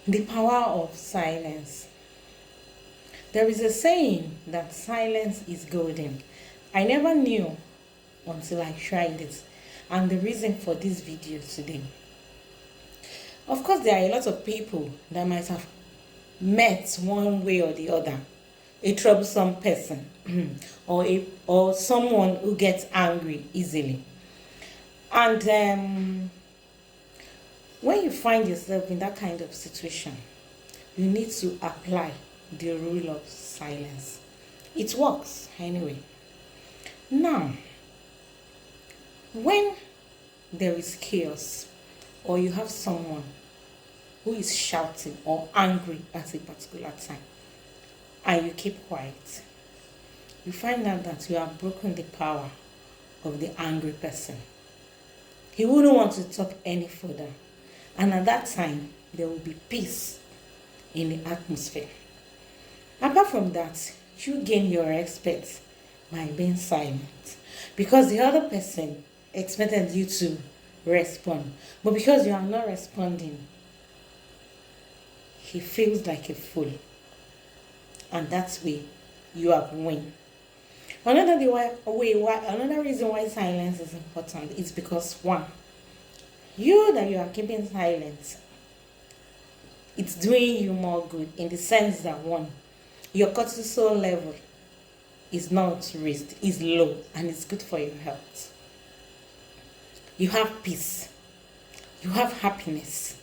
The power of silence. There is a saying that silence is golden. I never knew until I tried it, and the reason for this video today. Of course, there are a lot of people that might have met one way or the other a troublesome person or someone who gets angry easily. And when you find yourself in that kind of situation, you need to apply the rule of silence. It works anyway. Now, when there is chaos or you have someone who is shouting or angry at a particular time and you keep quiet, you find out that you have broken the power of the angry person. He wouldn't want to talk any further, and at that time there will be peace in the atmosphere. Apart from that, you gain your respect by being silent, because the other person expected you to respond, but because you are not responding, he feels like a fool, and that's way you have won. Another reason why silence is important is because, one, you are keeping silent, it's doing you more good, in the sense that, one, your cortisol level is not raised, is low, and it's good for your health. You have peace, you have happiness,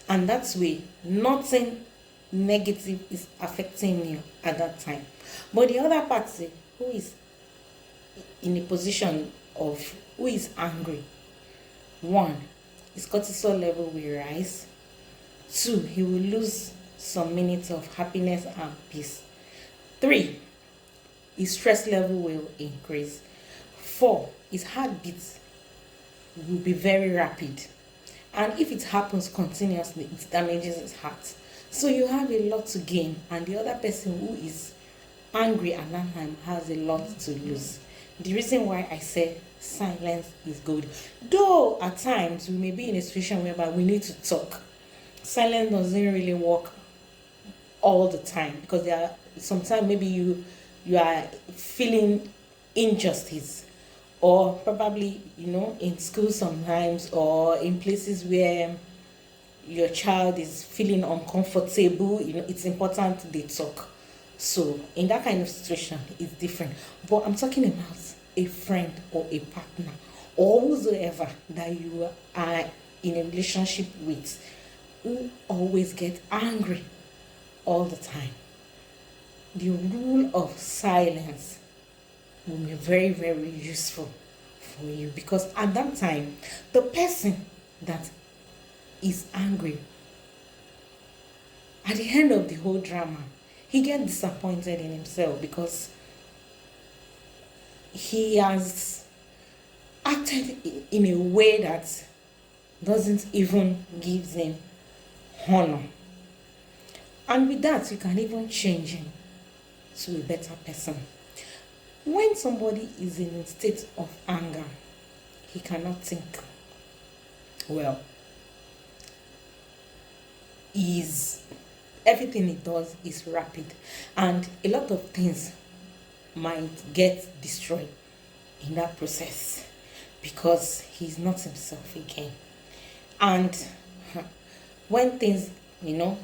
and that's way nothing negative is affecting you at that time. But the other party who is in a position of who is angry, one, his cortisol level will rise. Two, he will lose some minutes of happiness and peace. Three, his stress level will increase. Four, his heartbeat will be very rapid. And if it happens continuously, it damages his heart. So you have a lot to gain, and the other person who is angry at that time has a lot to lose. The reason why I say silence is good, though at times we may be in a situation whereby we need to talk, silence doesn't really work all the time, because there are sometimes maybe you are feeling injustice, or probably in school sometimes, or in places where your child is feeling uncomfortable, it's important they talk. So in that kind of situation, it's different. But I'm talking about a friend or a partner or whosoever that you are in a relationship with, who always get angry all the time. The rule of silence will be very, very useful for you, because at that time, the person that is angry, at the end of the whole drama, he gets disappointed in himself, because he has acted in a way that doesn't even give him honor. And with that, you can even change him to a better person. When somebody is in a state of anger, he cannot think well. Everything he does is rapid, and a lot of things might get destroyed in that process, because he's not himself again. And when things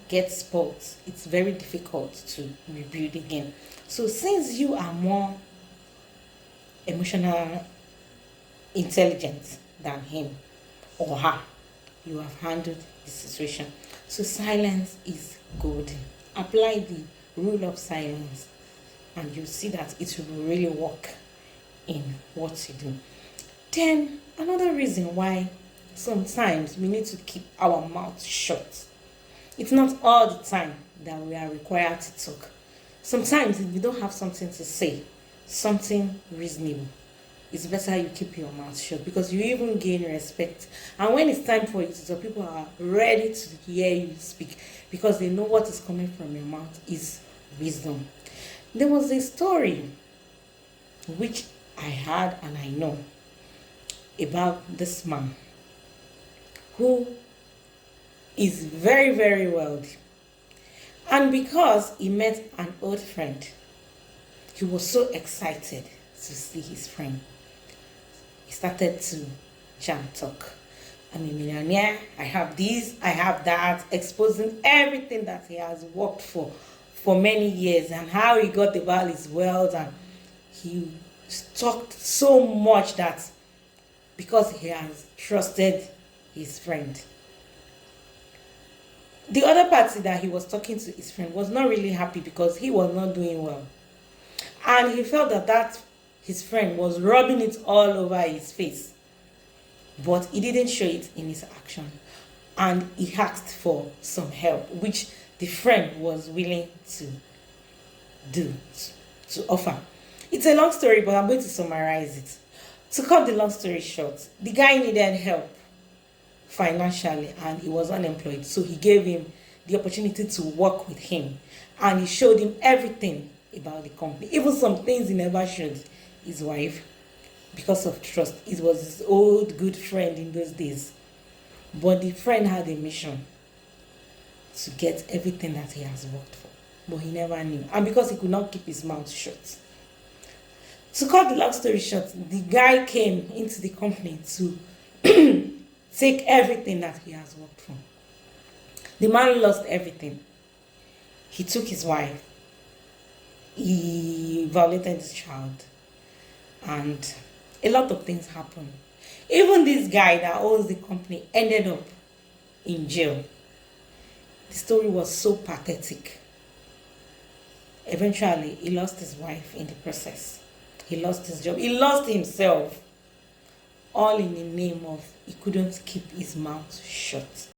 get spoiled, it's very difficult to rebuild again. So since you are more emotional intelligent than him or her, you have handled the situation. So silence is golden. Apply the rule of silence, and you see that it will really work in what you do. Then another reason why sometimes we need to keep our mouth shut. It's not all the time that we are required to talk. Sometimes if you don't have something to say, something reasonable, it's better you keep your mouth shut, because you even gain respect. And when it's time for you to talk, people are ready to hear you speak, because they know what is coming from your mouth is wisdom. There was a story which I heard and I know about this man who is very, very wealthy. And because he met an old friend, he was so excited to see his friend. He started to jam talk. I'm a millionaire, I have this, I have that, exposing everything that he has worked for many years and how he got about his wealth. And he talked so much that because he has trusted his friend. The other party that he was talking to his friend was not really happy because he was not doing well. And he felt that his friend was rubbing it all over his face. But he didn't show it in his action. And he asked for some help, which the friend was willing to do, to offer. It's a long story, but I'm going to summarize it. To cut the long story short, the guy needed help financially and he was unemployed. So he gave him the opportunity to work with him. And he showed him everything about the company, even some things he never showed his wife because of trust. It was his old good friend in those days. But the friend had a mission to get everything that he has worked for. But he never knew. And because he could not keep his mouth shut. To cut the long story short, the guy came into the company to take everything that he has worked for. The man lost everything. He took his wife. He violated his child. And a lot of things happened. Even this guy that owns the company ended up in jail. The story was so pathetic. Eventually, he lost his wife in the process. He lost his job. He lost himself. All in the name of he couldn't keep his mouth shut.